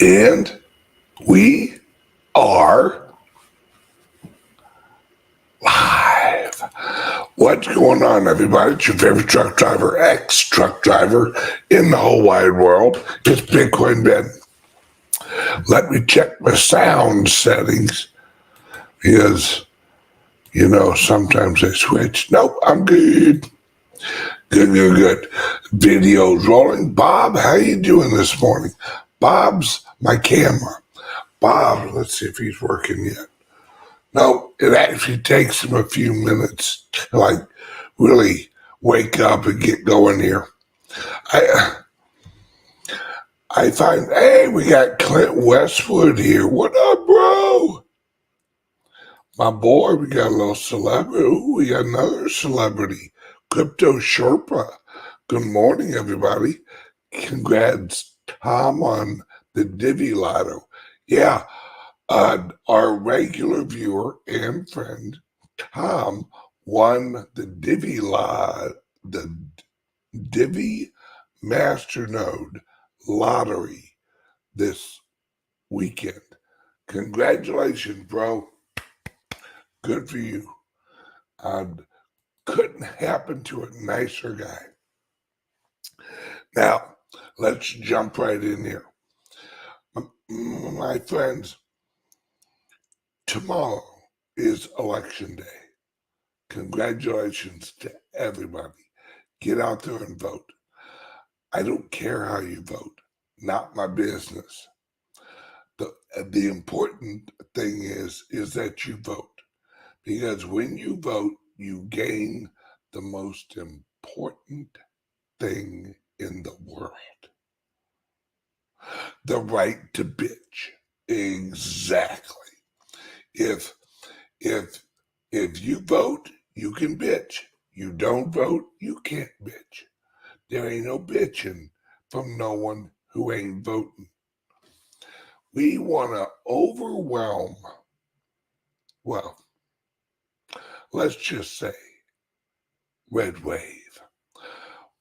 And we are live. What's going on, everybody? It's your favorite truck driver, ex-truck driver in the whole wide world. It's Bitcoin Ben. Let me check my sound settings because, sometimes I switch. Nope, I'm good. Good. Video's rolling. Bob, how you doing this morning? Bob's my camera. Bob, let's see if he's working yet. No, it actually takes him a few minutes to really wake up and get going here. I find, hey, we got Clint Westwood here. What up, bro? My boy, we got a little celebrity. Ooh, we got another celebrity, Crypto Sherpa. Good morning, everybody. Congrats, Tom, on the Divi Lotto. Yeah, our regular viewer and friend, Tom, won the Divi Masternode lottery this weekend. Congratulations, bro. Good for you. Couldn't happen to a nicer guy. Now, let's jump right in here. My friends, tomorrow is election day. Congratulations to everybody. Get out there and vote. I don't care how you vote. Not my business. The important thing is that you vote. Because when you vote, you gain the most important thing in the world. The right to bitch. Exactly. If you vote, you can bitch. You don't vote, you can't bitch. There ain't no bitching from no one who ain't voting. We want to overwhelm, well, let's just say, red wave.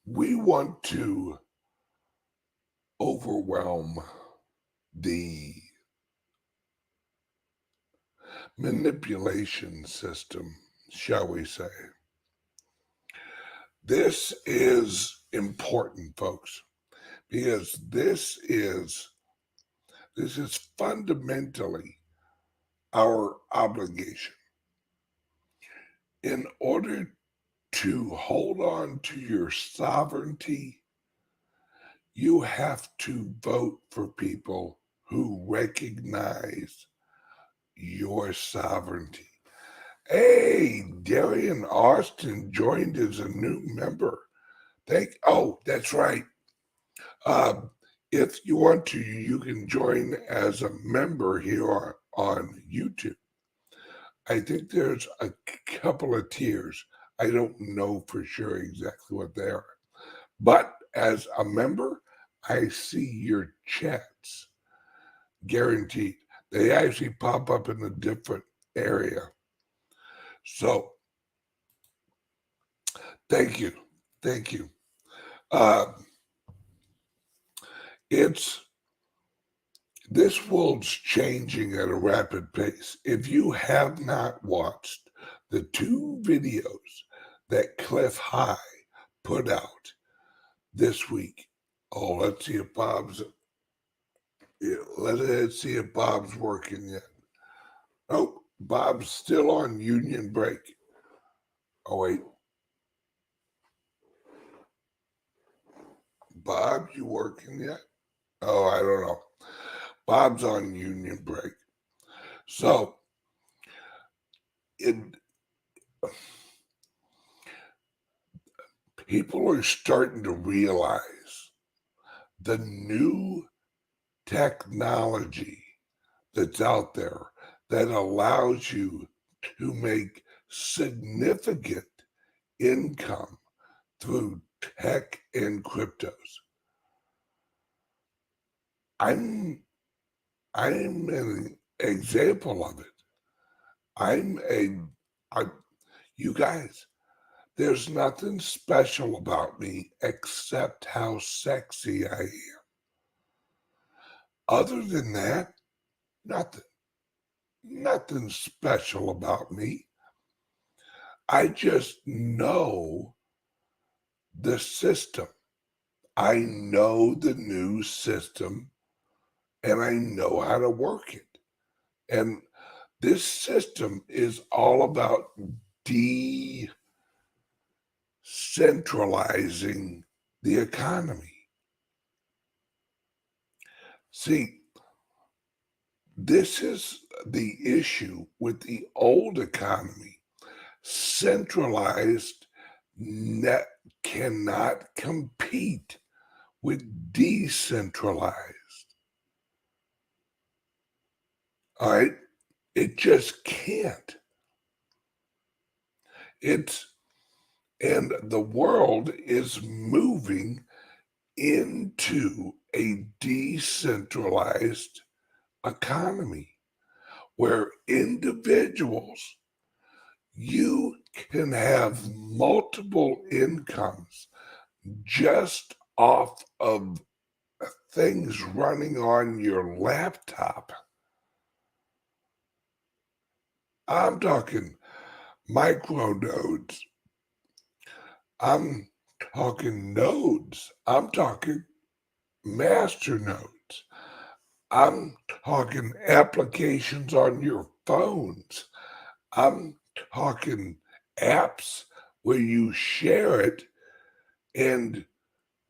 We want to overwhelm the manipulation system, shall we say. This is important, folks, because this is fundamentally our obligation. In order to hold on to your sovereignty, you have to vote for people who recognize your sovereignty. Hey, Darian Austin joined as a new member. That's right. If you want to, you can join as a member here on YouTube. I think there's a couple of tiers. I don't know for sure exactly what they are. But as a member, I see your chats. Guaranteed. They actually pop up in a different area. So, thank you. This world's changing at a rapid pace. If you have not watched the two videos that Cliff High put out this week, let's see if Bob's working yet. Nope, Bob's still on union break. Oh, wait. Bob, you working yet? Oh, I don't know. Bob's on union break. So, people are starting to realize the new technology that's out there that allows you to make significant income through tech and cryptos. I'm an example of it. You guys, there's nothing special about me except how sexy I am. Other than that, nothing. Nothing special about me. I just know the system. I know the new system and I know how to work it. And this system is all about decentralizing the economy. See, this is the issue with the old economy. Centralized net cannot compete with decentralized. All right? It just can't. And the world is moving into a decentralized economy where individuals, you can have multiple incomes just off of things running on your laptop. I'm talking micro nodes. I'm talking nodes. I'm talking master nodes. I'm talking applications on your phones. I'm talking apps where you share it and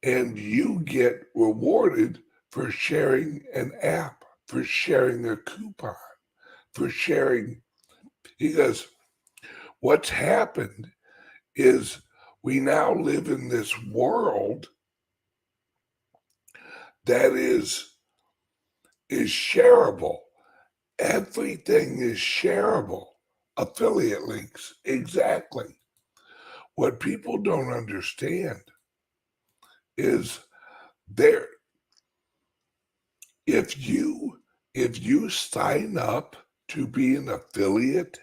you get rewarded for sharing an app, for sharing a coupon, for sharing, because what's happened is we now live in this world that is shareable. Everything is shareable. Affiliate links, exactly. What people don't understand is there, if you sign up to be an affiliate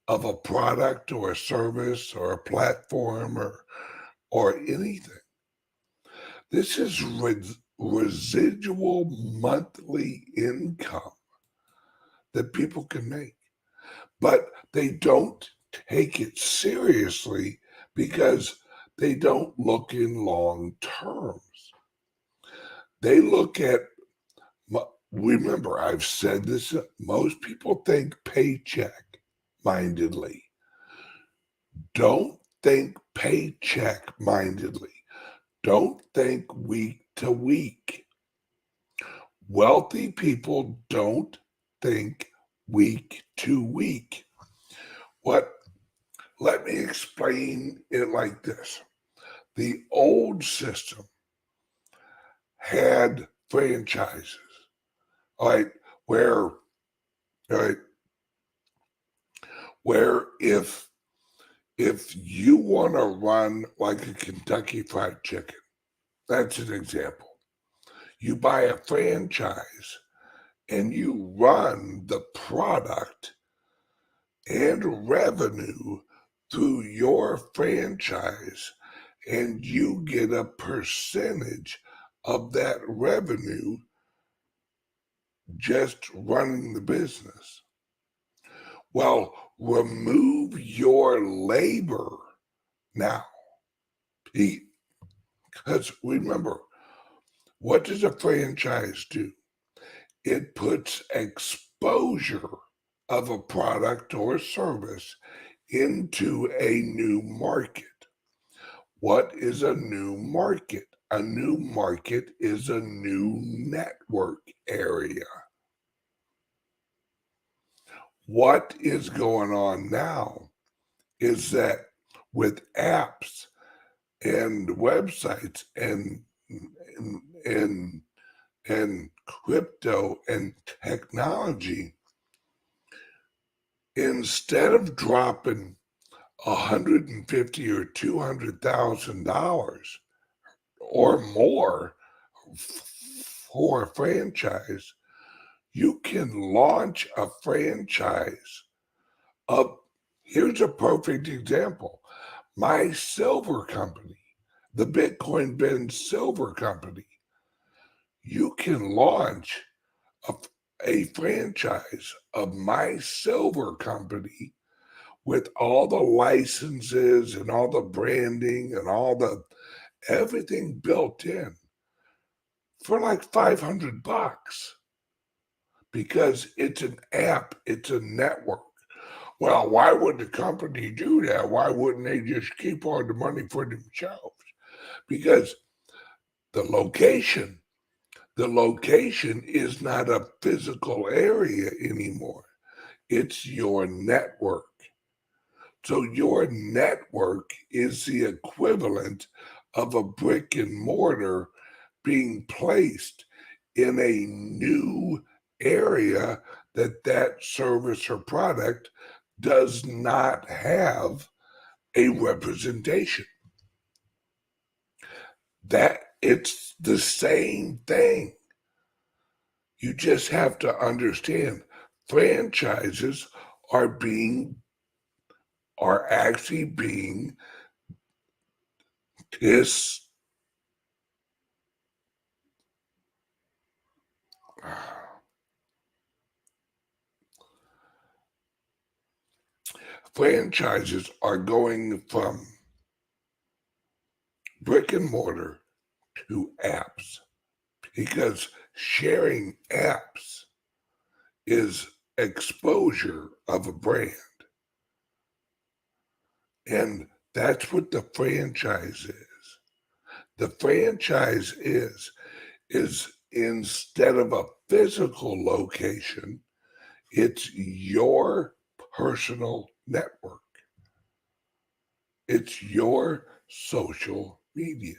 of a product or a service or a platform or anything, this is residual monthly income that people can make, but they don't take it seriously because they don't look in long terms. They look at, remember, I've said this, most people think paycheck mindedly. Don't think paycheck mindedly. Don't think week to week. Wealthy people don't think week to week. Let me explain it like this. The old system had franchises, all right, where, all right, where if you want to run like a Kentucky Fried Chicken, that's an example. You buy a franchise and you run the product and revenue through your franchise, and you get a percentage of that revenue just running the business. Well, remove your labor now, Pete, because remember, what does a franchise do? It puts exposure of a product or service into a new market. What is a new market? A new market is a new network area. What is going on now is that with apps and websites and crypto and technology, instead of dropping $150 or $200,000 or more for a franchise, you can launch a franchise of, here's a perfect example. My silver company, the Bitcoin Ben Silver Company, you can launch a franchise of my silver company with all the licenses and all the branding and all the everything built in for like $500 because it's an app, it's a network. Well, why would the company do that? Why wouldn't they just keep all the money for themselves? Because the location, the location is not a physical area anymore. It's your network. So your network is the equivalent of a brick and mortar being placed in a new area that service or product does not have a representation. That it's the same thing. You just have to understand franchises are actually being this franchises are going from brick and mortar to apps because sharing apps is exposure of a brand. And that's what the franchise is. The franchise is instead of a physical location, it's your personal network. It's your social media.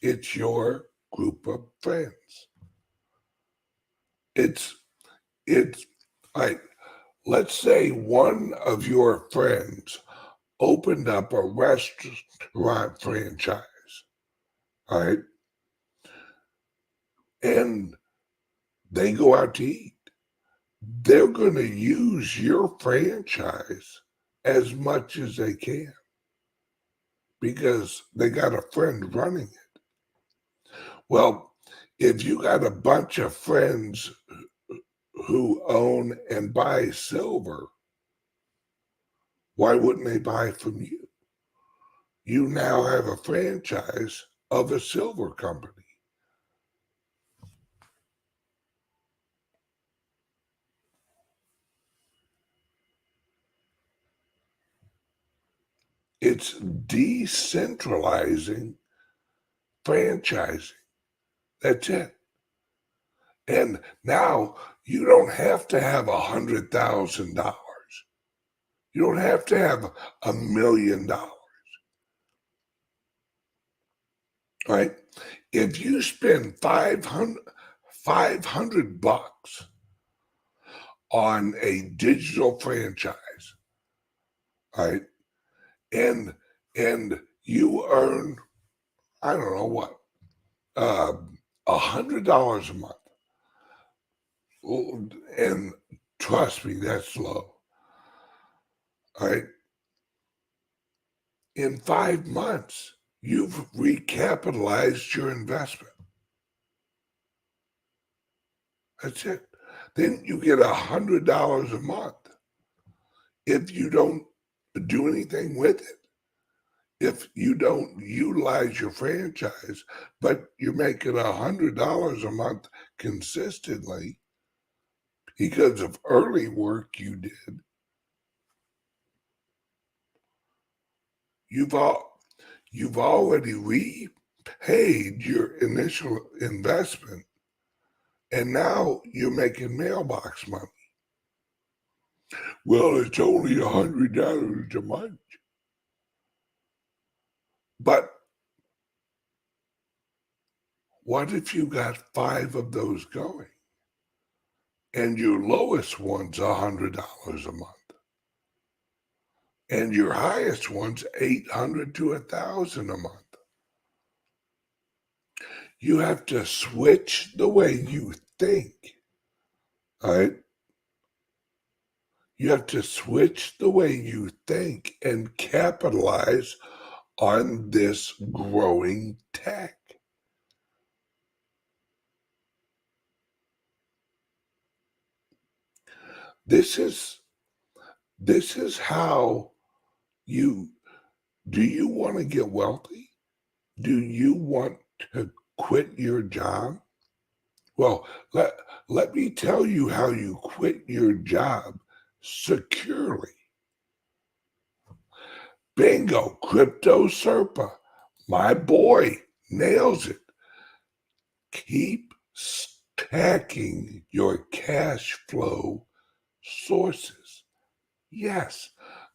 It's your group of friends. It's like, let's say one of your friends opened up a restaurant franchise, right? And they go out to eat. They're going to use your franchise as much as they can because they got a friend running it. Well, if you got a bunch of friends who own and buy silver, why wouldn't they buy from you? You now have a franchise of a silver company. It's decentralizing franchising. That's it. And now you don't have to have $100,000. You don't have to have $1 million, right? If you spend 500 bucks on a digital franchise, right? And you earn, I don't know what, $100 a month. And trust me, that's low. All right. In 5 months, you've recapitalized your investment. That's it. Then you get $100 a month if you don't do anything with it. If you don't utilize your franchise, but you're making $100 a month consistently because of early work you did, you've already repaid your initial investment, and now you're making mailbox money. Well, it's only $100 a month. But what if you got 5 of those going and your lowest one's $100 a month and your highest one's 800 to 1,000 a month? You have to switch the way you think, all right? You have to switch the way you think and capitalize on this growing tech. This is how do you want to get wealthy? Do you want to quit your job? Well, let me tell you how you quit your job securely. Bingo, Crypto Serpa, my boy, nails it. Keep stacking your cash flow sources. Yes,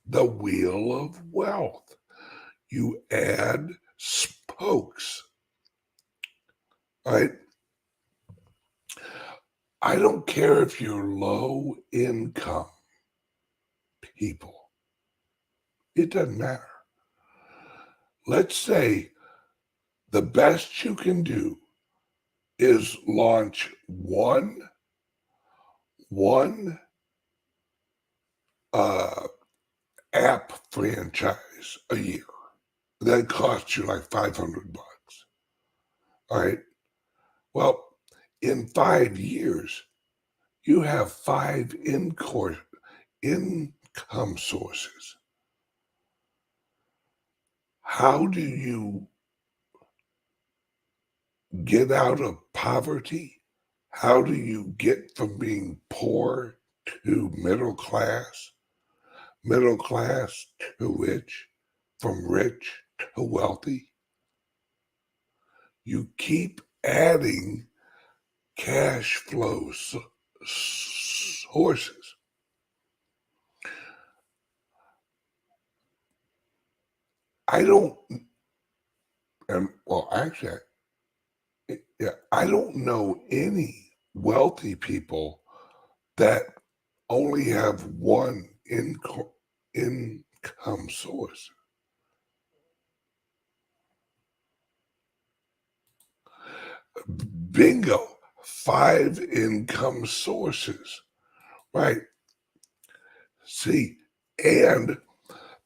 the wheel of wealth. You add spokes, right? I don't care if you're low income people. It doesn't matter. Let's say the best you can do is launch one uh, app franchise a year. That costs you like $500. All right. Well, in 5 years, you have 5 income sources. How do you get out of poverty? How do you get from being poor to middle class to rich, from rich to wealthy? You keep adding cash flow sources. I don't, and well, actually, I don't know any wealthy people that only have one income source. Bingo, 5 income sources, right? See, and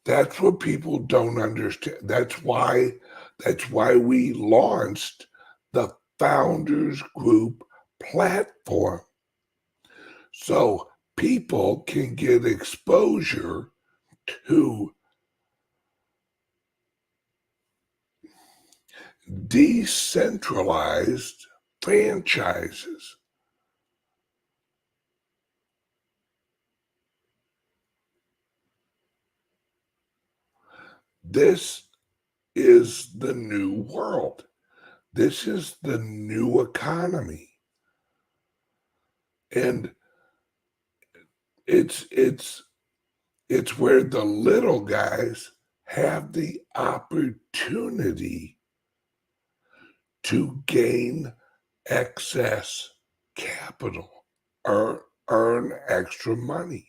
that's what people don't understand. That's why we launched the Founders Group platform. So people can get exposure to decentralized franchises. This is the new world. This is the new economy. And it's where the little guys have the opportunity to gain excess capital, earn extra money.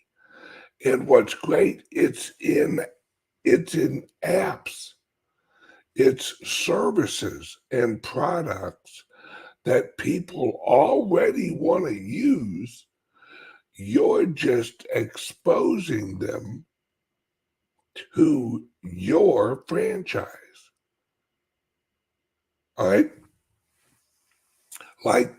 And what's great, it's in apps, it's services and products that people already want to use. You're just exposing them to your franchise. All right. Like,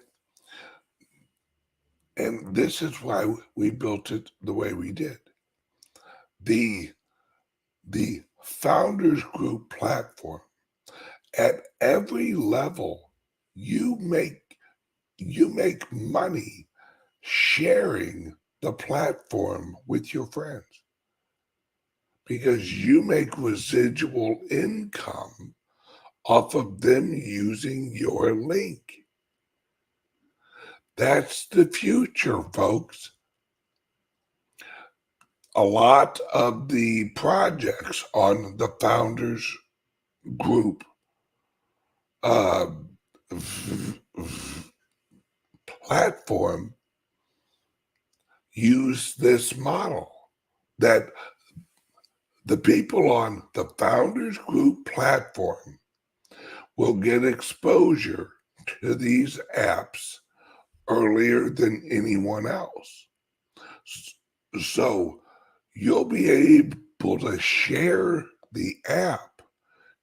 and this is why we built it the way we did. The Founders Group platform, at every level, you make money sharing the platform with your friends because you make residual income off of them using your link. That's the future, folks. A lot of the projects on the Founders Group platform use this model, that the people on the Founders Group platform will get exposure to these apps earlier than anyone else. So you'll be able to share the app,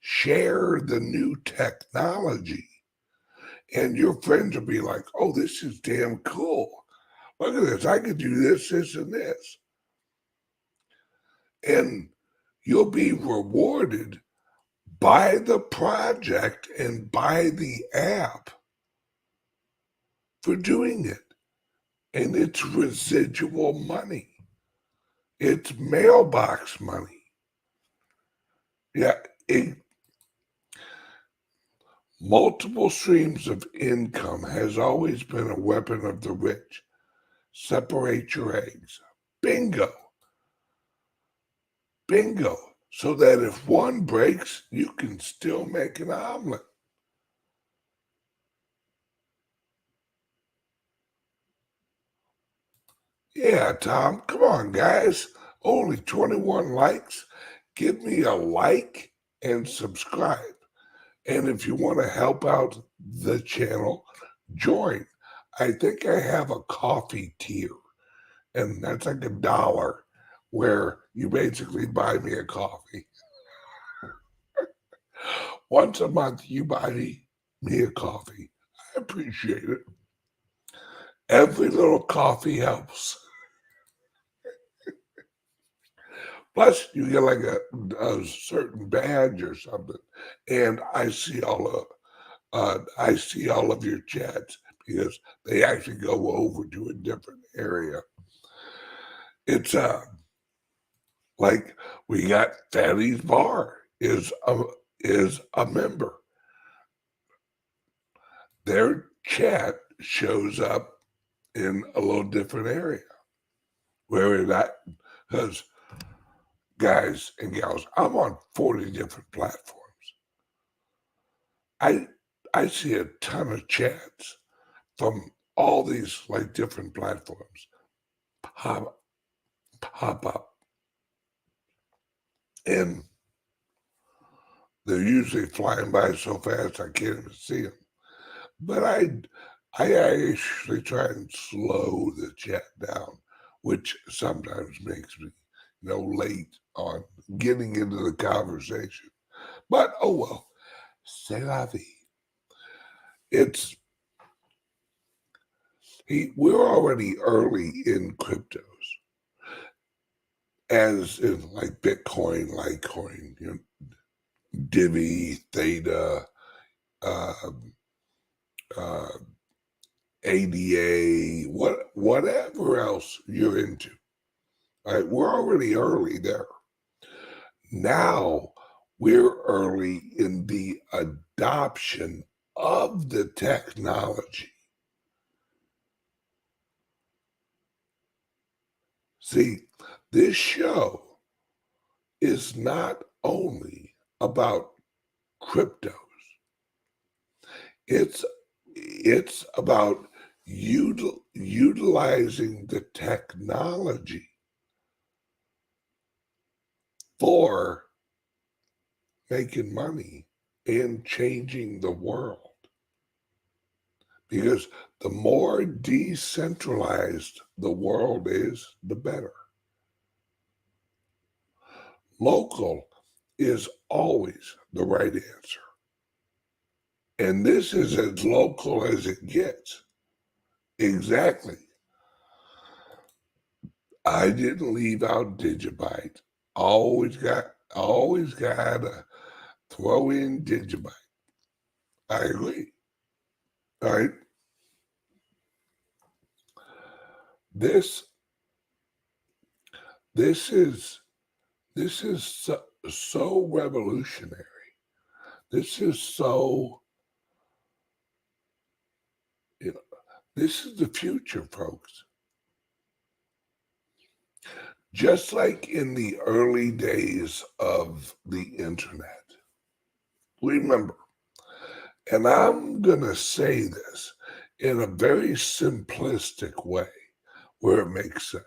share the new technology, and your friends will be like, oh, this is damn cool. Look at this. I could do this, this, and this. And you'll be rewarded by the project and by the app for doing it. And it's residual money. It's mailbox money. Yeah, multiple streams of income has always been a weapon of the rich. Separate your eggs. Bingo. Bingo. So that if one breaks, you can still make an omelet. Yeah, Tom, come on, guys. Only 21 likes. Give me a like and subscribe. And if you want to help out the channel, join. I think I have a coffee tier, and that's like $1, where you basically buy me a coffee. Once a month, you buy me a coffee. I appreciate it. Every little coffee helps. Plus, you get like a certain badge or something, and I see all of your chats because they actually go over to a different area. It's like we got Fatty's Bar is a member. Their chat shows up in a little different area where that because guys and gals, I'm on 40 different platforms. I see a ton of chats from all these like different platforms pop up, and they're usually flying by so fast I can't even see them. But I actually try and slow the chat down, which sometimes makes me, late on getting into the conversation. But oh well, c'est la vie. We're already early in cryptos, as in like Bitcoin, Litecoin, Divi, Theta, uh, uh, ADA, whatever else you're into. All right, we're already early there. Now we're early in the adoption of the technology. See, this show is not only about cryptos. It's about utilizing the technology for making money and changing the world. Because the more decentralized the world is, the better. Local is always the right answer. And this is as local as it gets. Exactly. I didn't leave out Digibyte. Always got to throw in Digibyte. I agree. All right. This is so revolutionary. This is so, this is the future, folks. Just like in the early days of the internet. Remember, and I'm going to say this in a very simplistic way where it makes sense.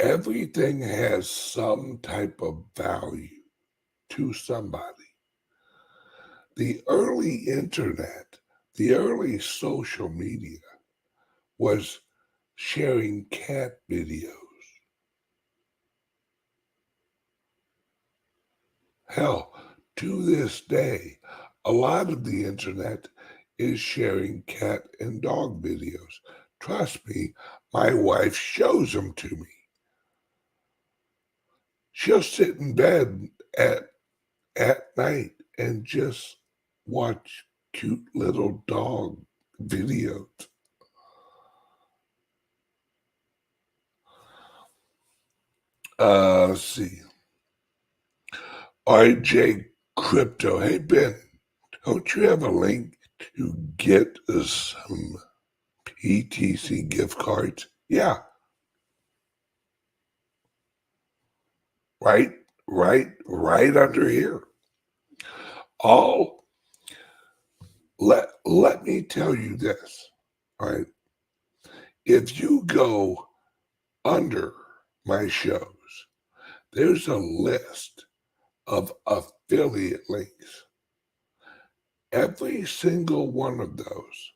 Everything has some type of value to somebody. The early internet, the early social media was sharing cat videos. Hell, to this day, a lot of the internet is sharing cat and dog videos. Trust me, my wife shows them to me. She'll sit in bed at night and just watch cute little dog videos. Let's see. RJ Crypto. Hey, Ben, don't you have a link to get some PTC gift cards? Yeah, right under here. All let me tell you this, all right? If you go under my shows, there's a list of affiliate links. Every single one of those,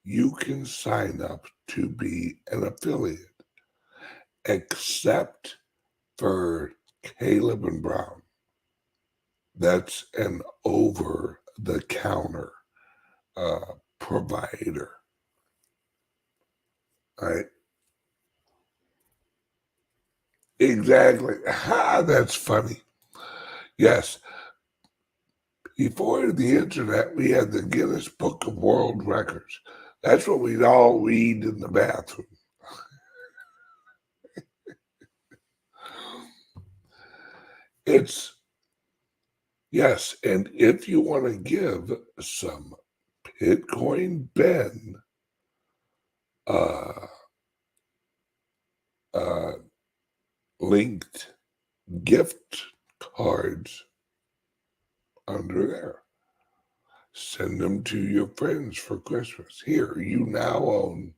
you can sign up to be an affiliate, except for Caleb and Brown. That's an over-the-counter provider. Right? Exactly. That's funny. Yes. Before the internet, we had the Guinness Book of World Records. That's what we'd all read in the bathroom. It's, yes, and if you want to give some Bitcoin Ben uh, uh, linked gift cards under there, send them to your friends for Christmas. Here, you now own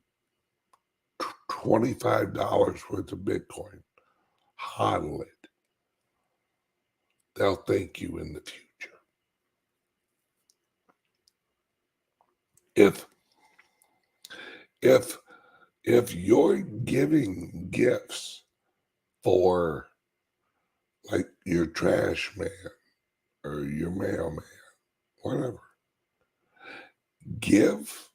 $25 worth of Bitcoin. Hodl it. They'll thank you in the future. If you're giving gifts for like your trash man or your mailman, whatever, give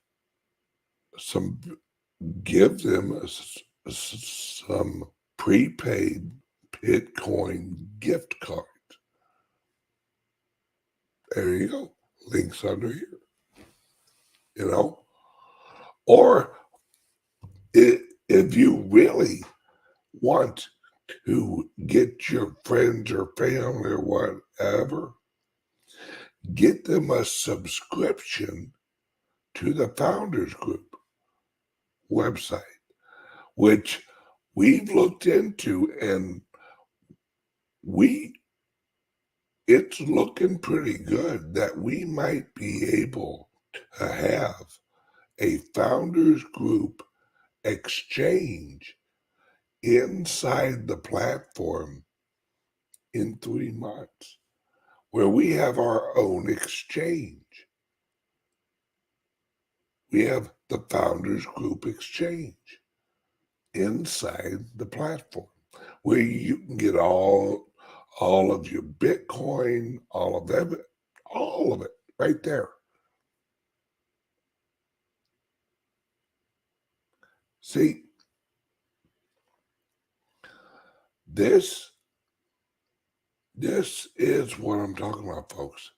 them some prepaid Bitcoin gift card. There you go. Links under here. You know? Or if you really want to get your friends or family or whatever, get them a subscription to the Founders Group website, which we've looked into, and it's looking pretty good that we might be able to have a Founders Group exchange inside the platform in 3 months, where we have our own exchange. We have the Founders Group exchange inside the platform, where you can get all of your Bitcoin, all of it right there. See, this is what I'm talking about, folks.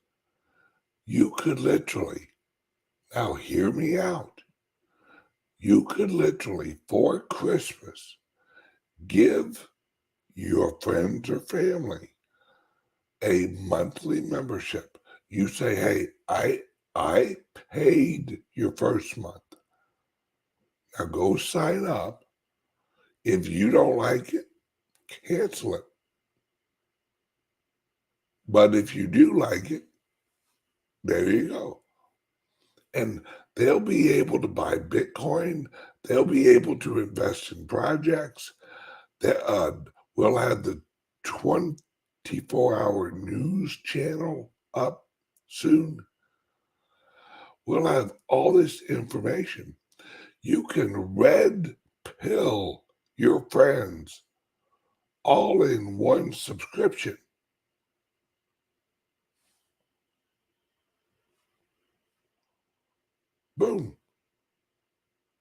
You could literally, now hear me out, you could literally, for Christmas, give your friends or family a monthly membership. You say, hey, I paid your first month. Now go sign up. If you don't like it, cancel it. But if you do like it, there you go. And they'll be able to buy Bitcoin. They'll be able to invest in projects. We'll have the 24-hour news channel up soon. We'll have all this information. You can red pill your friends all in one subscription. Boom.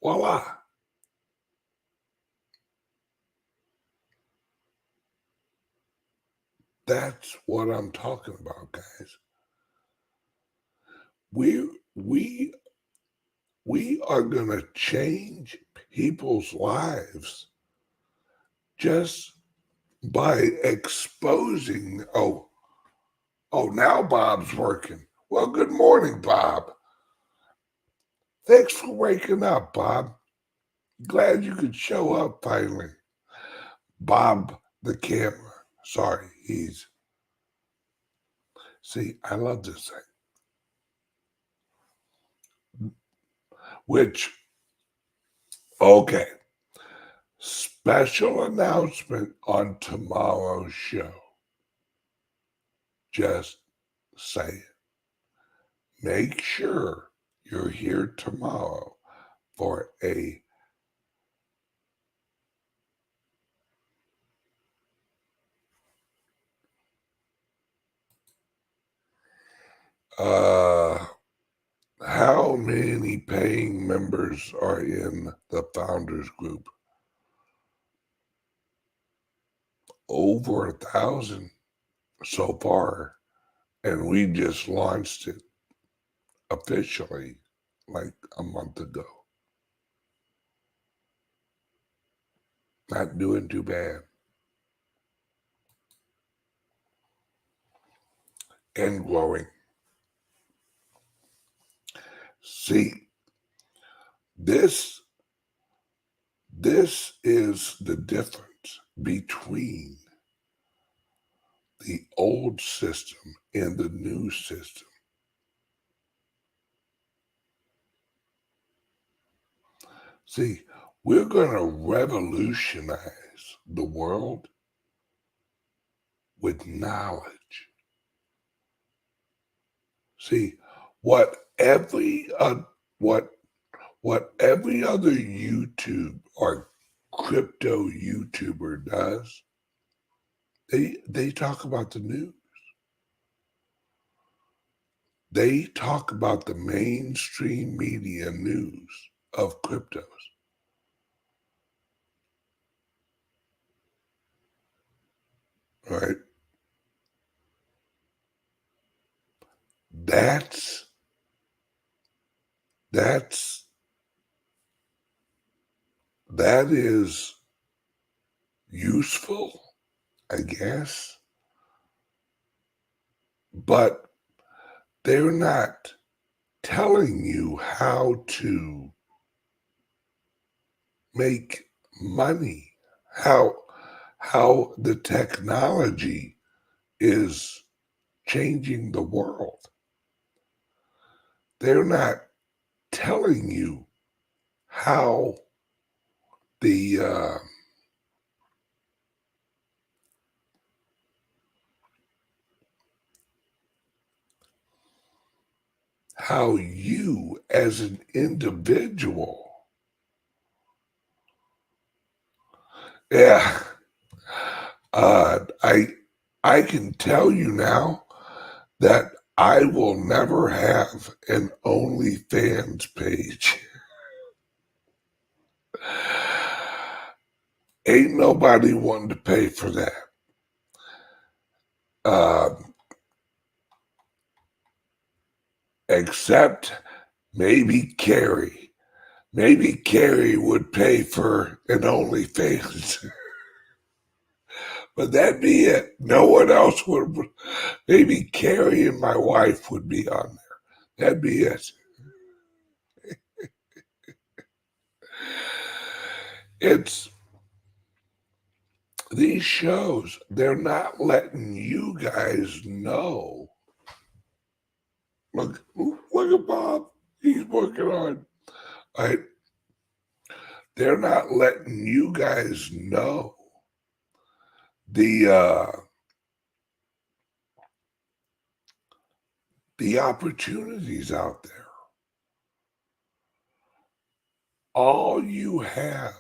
Voila. That's what I'm talking about, guys. We are gonna change people's lives just by exposing. Now Bob's working. Well, good morning, Bob. Thanks for waking up, Bob. Glad you could show up finally. Bob the camera. Sorry, see, I love this thing. Okay. Special announcement on tomorrow's show. Just say it. Make sure you're here tomorrow for a how many paying members are in the founders group? Over 1,000 so far, and we just launched it officially like a month ago. Not doing too bad. And growing. See, this is the difference between the old system and the new system. See, we're going to revolutionize the world with knowledge. See, what every other YouTube or crypto YouTuber does, they talk about the news. They talk about the mainstream media news of cryptos. Right? That is useful, I guess, but they're not telling you how to make money, how the technology is changing the world. They're not telling you how the how you as an individual, yeah, I can tell you now that I will never have an OnlyFans page. Ain't nobody wanting to pay for that. Except maybe Carrie. Maybe Carrie would pay for an OnlyFans. But that'd be it. No one else would. Maybe Carrie and my wife would be on there. That'd be it. It's these shows, they're not letting you guys know. Look at Bob. He's working on. Right? They're not letting you guys know the opportunities out there. All you have,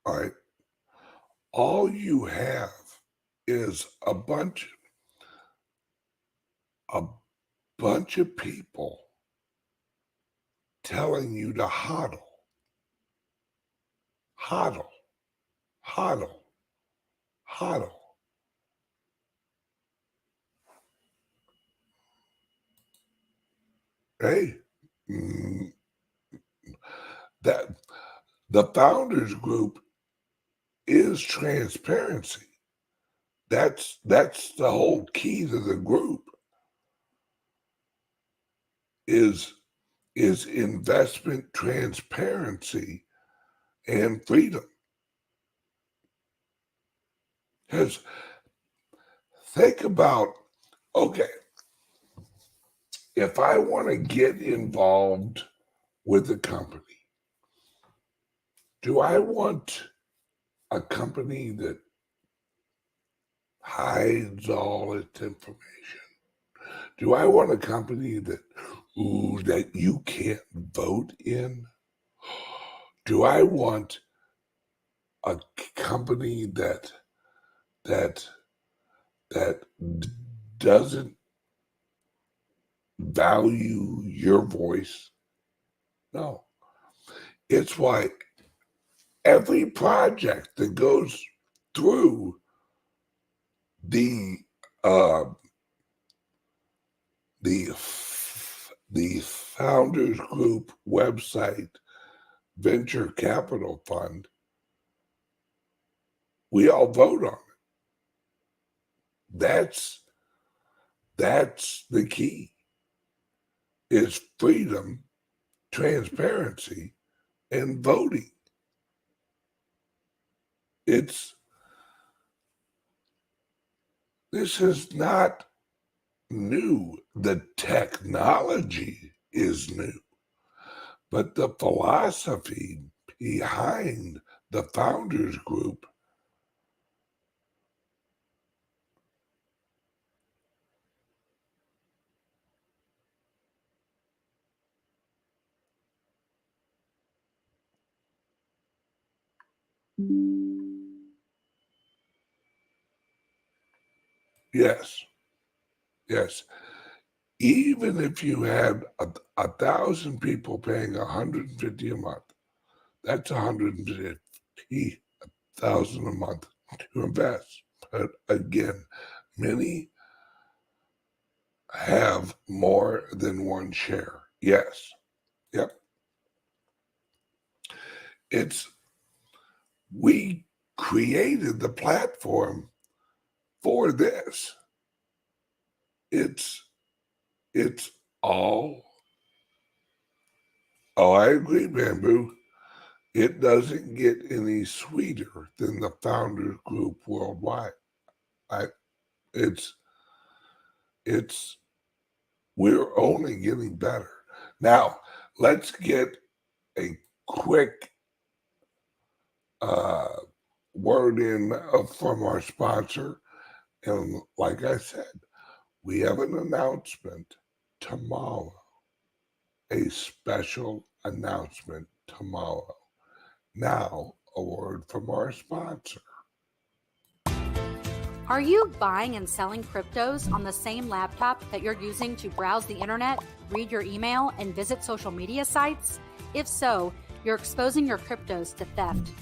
all right, all you have is a bunch of people telling you to hodl, hodl, hodl, hodl. Hey, that the founders group is transparency. That's the whole key to the group is investment transparency and freedom. Because think about, okay, if I want to get involved with a company, do I want a company that hides all its information? Do I want a company that you can't vote in? Do I want a company that doesn't value your voice? No. It's why every project that goes through the Founders Group website, Venture Capital Fund, we all vote on it. That's the key, is freedom, transparency, and voting. This is not new. The technology is new, but the philosophy behind the Founders Group yes, yes. Even if you had 1,000 people paying $150 a month, that's $150,000 a month to invest. But again, many have more than one share. Yes. Yep. We created the platform for this. It's all, oh, I agree, Bamboo. It doesn't get any sweeter than the Founders Group worldwide. We're only getting better. Now, let's get a quick word in from our sponsor. And like I said, we have an announcement tomorrow, a special announcement tomorrow. Now, a word from our sponsor. Are you buying and selling cryptos on the same laptop that you're using to browse the internet, read your email, and visit social media sites? If so, you're exposing your cryptos to theft.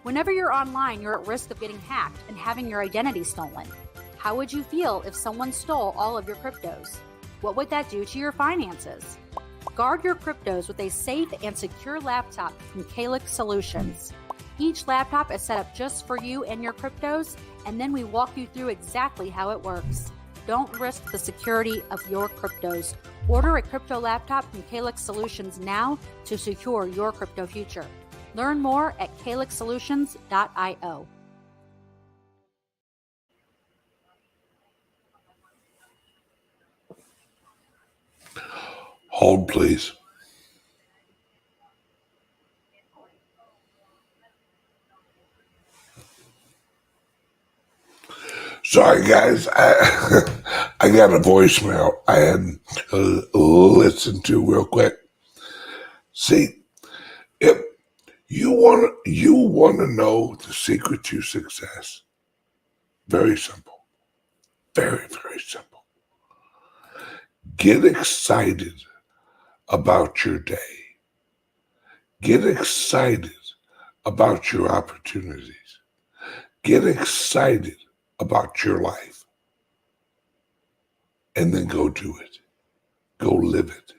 Whenever you're online, you're at risk of getting hacked and having your identity stolen. How would you feel if someone stole all of your cryptos? What would that do to your finances? Guard your cryptos with a safe and secure laptop from CALIX Solutions. Each laptop is set up just for you and your cryptos, and then we walk you through exactly how it works. Don't risk the security of your cryptos. Order a crypto laptop from CALIX Solutions now to secure your crypto future. Learn more at calixsolutions.io. Hold, please. Sorry, guys. I got a voicemail I hadn't listened to real quick. See, if you want to know the secret to success, very simple. Very, very simple. Get excited about your day. Get excited about your opportunities. Get excited about your life. And then go do it. Go live it.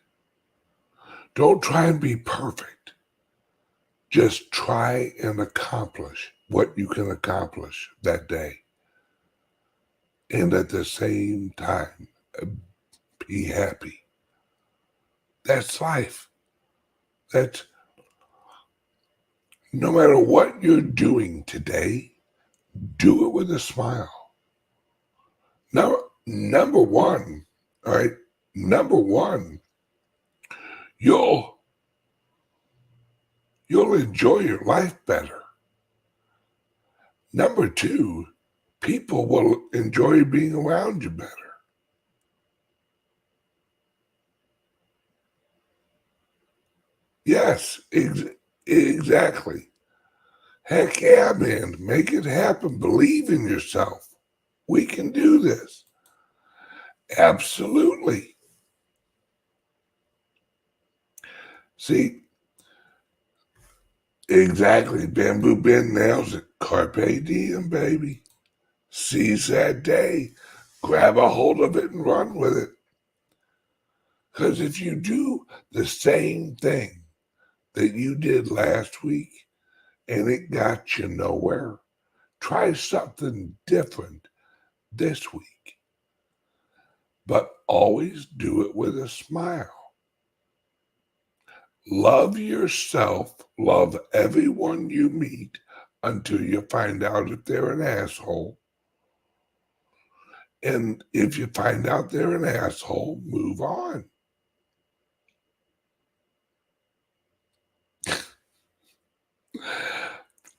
Don't try and be perfect. Just try and accomplish what you can accomplish that day. And at the same time, be happy. That's life. That's no matter what you're doing today, do it with a smile. Now, number one, all right, number one, you'll enjoy your life better. Number two, people will enjoy being around you better. Yes, exactly. Heck yeah, man. Make it happen. Believe in yourself. We can do this. Absolutely. See, exactly. Bamboo Ben nails it. Carpe diem, baby. Seize that day. Grab a hold of it and run with it. Because if you do the same thing that you did last week and it got you nowhere, try something different this week. But always do it with a smile. Love yourself, love everyone you meet until you find out if they're an asshole. And if you find out they're an asshole, move on.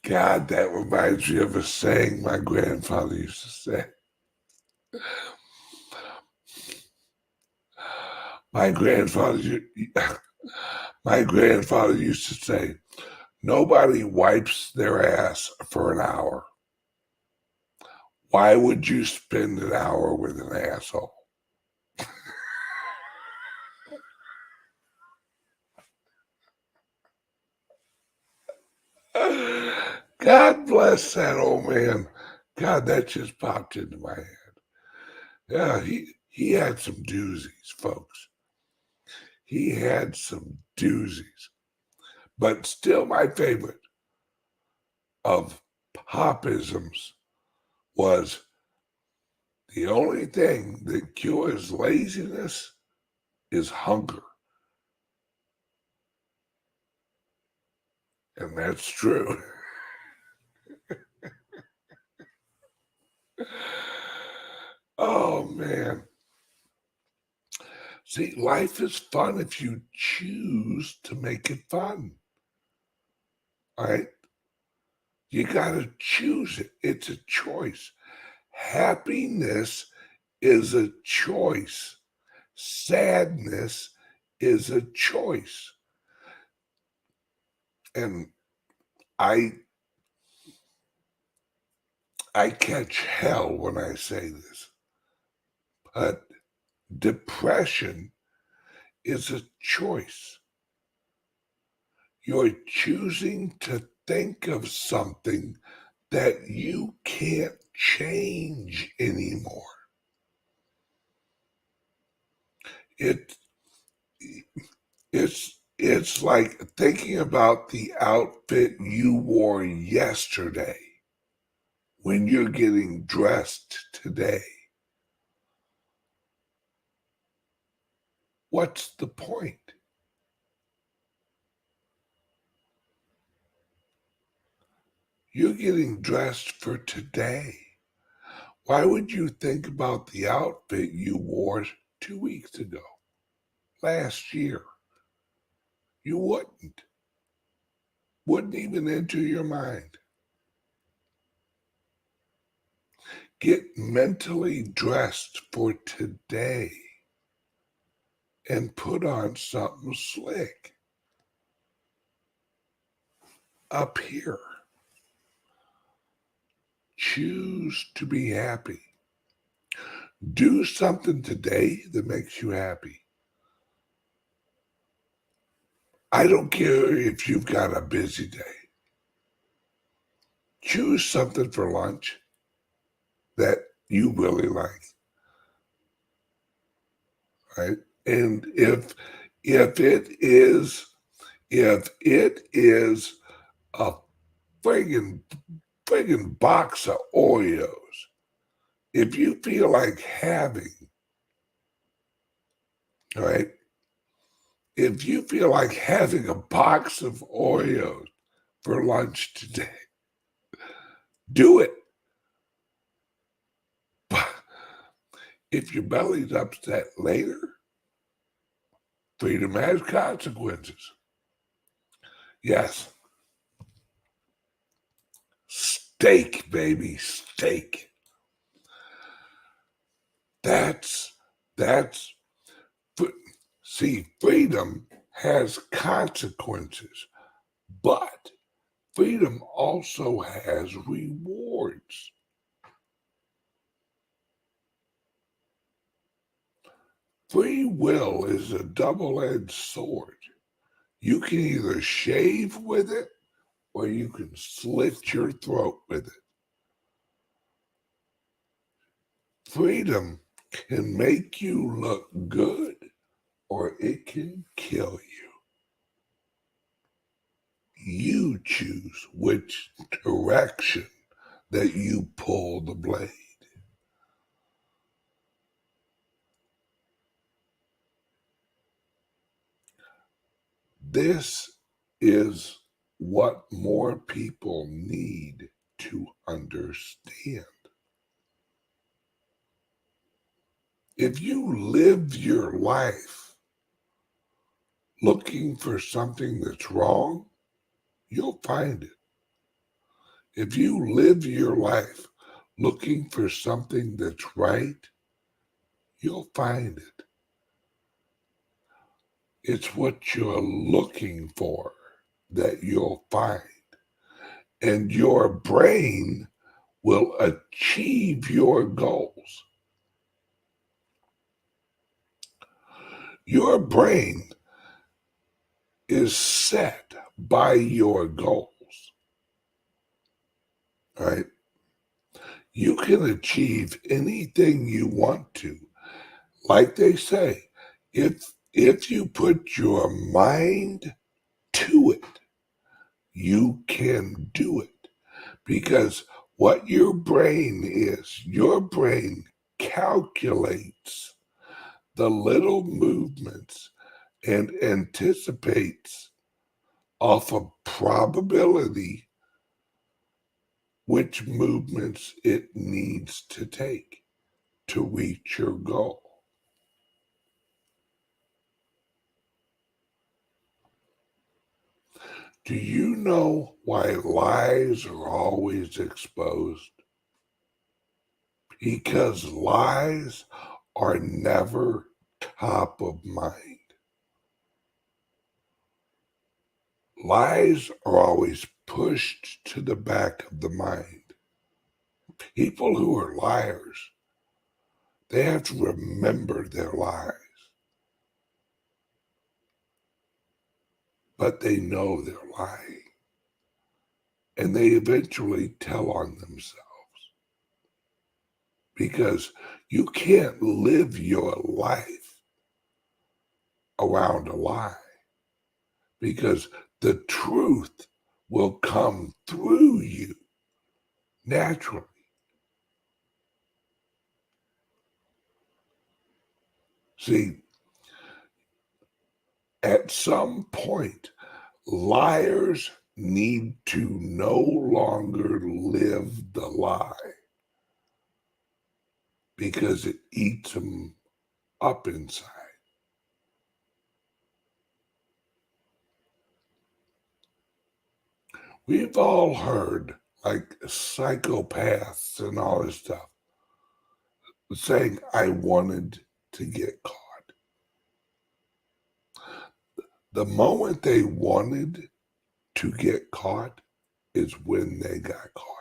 God, that reminds me of a saying my grandfather used to say. My grandfather used to say, nobody wipes their ass for an hour. Why would you spend an hour with an asshole? God bless that old man. God, that just popped into my head. Yeah, he had some doozies, folks. He had some doozies. But still my favorite of popisms was the only thing that cures laziness is hunger. And that's true. Oh, man. See, life is fun if you choose to make it fun. All right? You got to choose it. It's a choice. Happiness is a choice. Sadness is a choice. And I catch hell when I say this, but depression is a choice. You're choosing to think of something that you can't change anymore. It's like thinking about the outfit you wore yesterday when you're getting dressed today. What's the point? You're getting dressed for today. Why would you think about the outfit you wore 2 weeks ago, last year? You wouldn't. Wouldn't even enter your mind. Get mentally dressed for today and put on something slick up here. Choose to be happy. Do something today that makes you happy. I don't care if you've got a busy day. Choose something for lunch that you really like, right? And if it is a friggin' box of Oreos, if you feel like having, right? If you feel like having a box of Oreos for lunch today, do it. But if your belly's upset later, freedom has consequences. Yes. Steak, baby, steak. That's, see, freedom has consequences, but freedom also has rewards. Free will is a double-edged sword. You can either shave with it or you can slit your throat with it. Freedom can make you look good or it can kill you. You choose which direction that you pull the blade. This is what more people need to understand. If you live your life looking for something that's wrong, you'll find it. If you live your life looking for something that's right, you'll find it. It's what you're looking for that you'll find. And your brain will achieve your goals. Your brain is set by your goals, right? You can achieve anything you want to. Like they say, if you put your mind to it, you can do it. Because what your brain is, your brain calculates the little movements and anticipates off of probability which movements it needs to take to reach your goal. Do you know why lies are always exposed? Because lies are never top of mind. Lies are always pushed to the back of the mind. People who are liars, they have to remember their lies, but they know they're lying, and they eventually tell on themselves. Because you can't live your life around a lie, because the truth will come through you naturally. See, at some point, liars need to no longer live the lie because it eats them up inside. We've all heard, like, psychopaths and all this stuff saying, I wanted to get caught. The moment they wanted to get caught is when they got caught.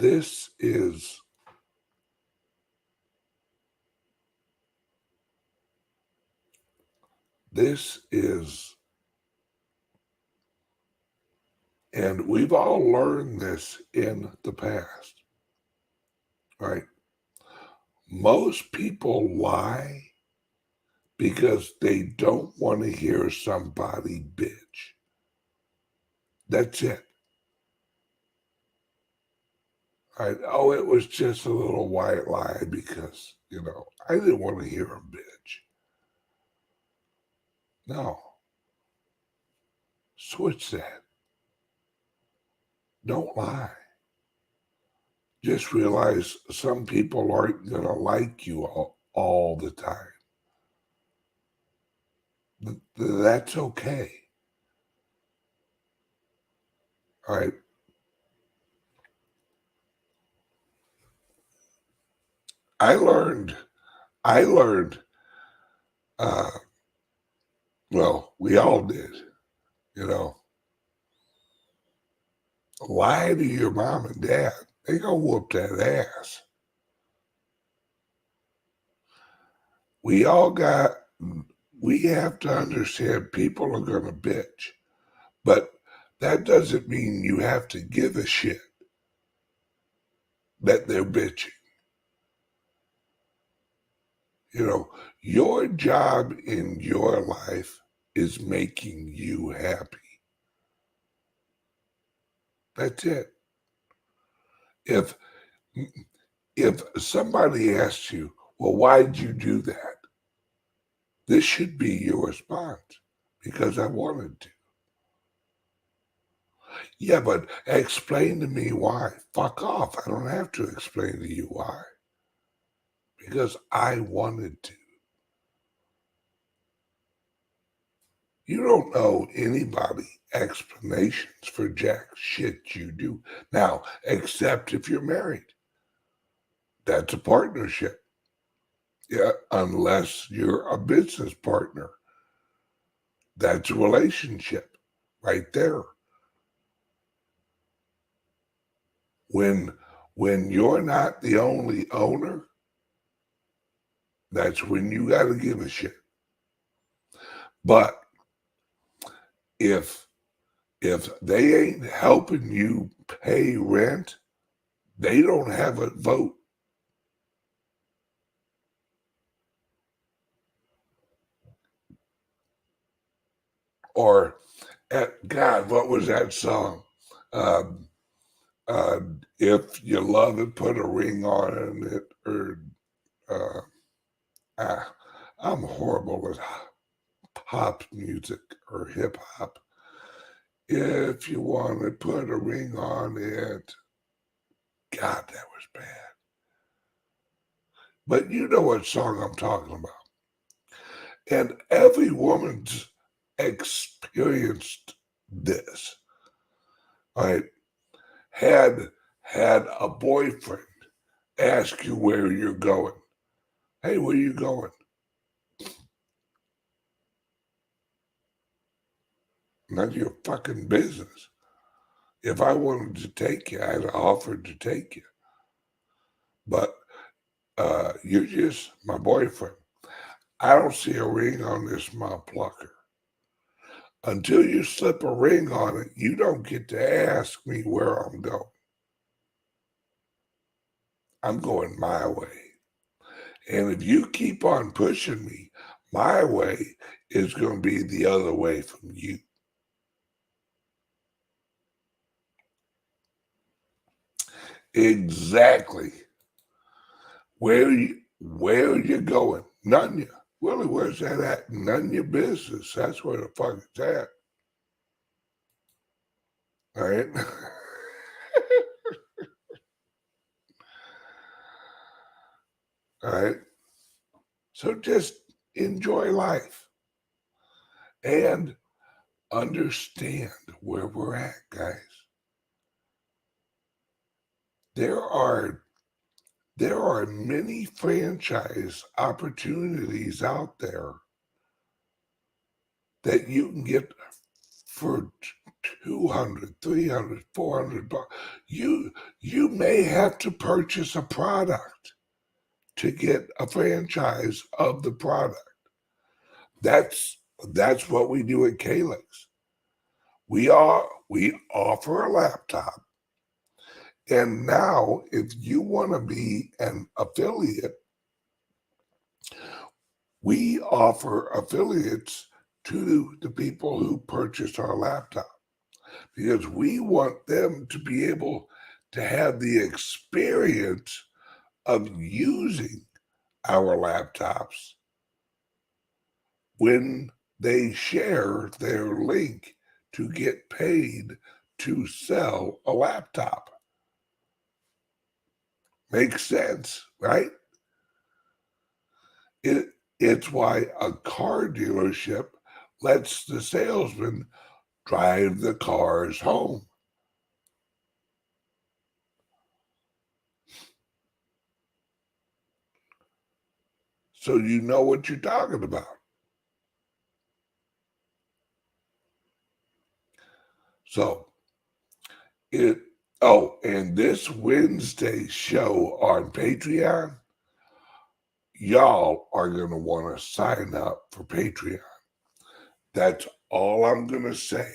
This is and we've all learned this in the past, right? Most people lie because they don't want to hear somebody bitch. That's it. Right? Oh, it was just a little white lie because, I didn't want to hear him bitch. No. Switch that. Don't lie. Just realize some people aren't going to like you all the time. That's okay. All right. I learned, well, we all did, lie to your mom and dad. They gonna whoop that ass. We have to understand people are gonna bitch, but that doesn't mean you have to give a shit that they're bitching. Your job in your life is making you happy. That's it. If somebody asks you, well, why'd you do that? This should be your response, because I wanted to. Yeah, but explain to me why. Fuck off. I don't have to explain to you why. Because I wanted to. You don't owe anybody explanations for jack shit you do. Now, except if you're married. That's a partnership. Yeah, unless you're a business partner. That's a relationship right there. When you're not the only owner, that's when you got to give a shit. But if they ain't helping you pay rent, they don't have a vote. Or, God, what was that song? If you love it, put a ring on it. Or I'm horrible with pop music or hip hop. If you want to put a ring on it. God, that was bad. But you know what song I'm talking about. And every woman's experienced this. Right? Had a boyfriend ask you where you're going. Hey, where you going? None of your fucking business. If I wanted to take you, I'd have offered to take you. But you're just my boyfriend. I don't see a ring on this mouth plucker. Until you slip a ring on it, you don't get to ask me where I'm going. I'm going my way. And if you keep on pushing me, my way is going to be the other way from you. Exactly. Where are you going? None of you. Willie, where's that at? None of your business. That's where the fuck it's at. All right? All right? So just enjoy life and understand where we're at, guys. There are many franchise opportunities out there that you can get for $200, $300, $400. You may have to purchase a product to get a franchise of the product. That's what we do at CALIX. We offer a laptop, and now if you want to be an affiliate, we offer affiliates to the people who purchase our laptop, because we want them to be able to have the experience of using our laptops when they share their link to get paid to sell a laptop. Makes sense, right? It's why a car dealership lets the salesman drive the cars home. So you know what you're talking about. So and this Wednesday show on Patreon, y'all are going to want to sign up for Patreon. That's all I'm going to say.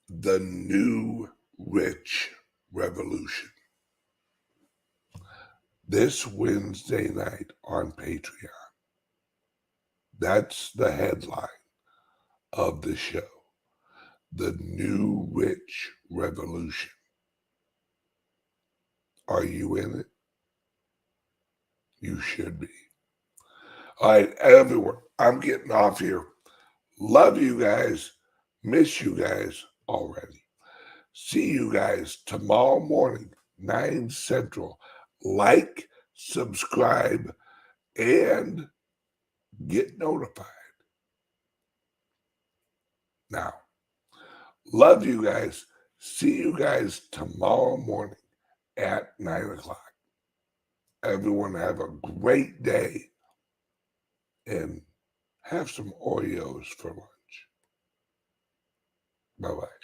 The new rich revolution. This Wednesday night on Patreon. That's the headline of the show. The new rich revolution. Are you in it? You should be. All right, everyone, I'm getting off here. Love you guys. Miss you guys already. See you guys tomorrow morning, 9 Central. Like, subscribe, and get notified. Now, love you guys. See you guys tomorrow morning at 9 o'clock. Everyone have a great day and have some Oreos for lunch. Bye-bye.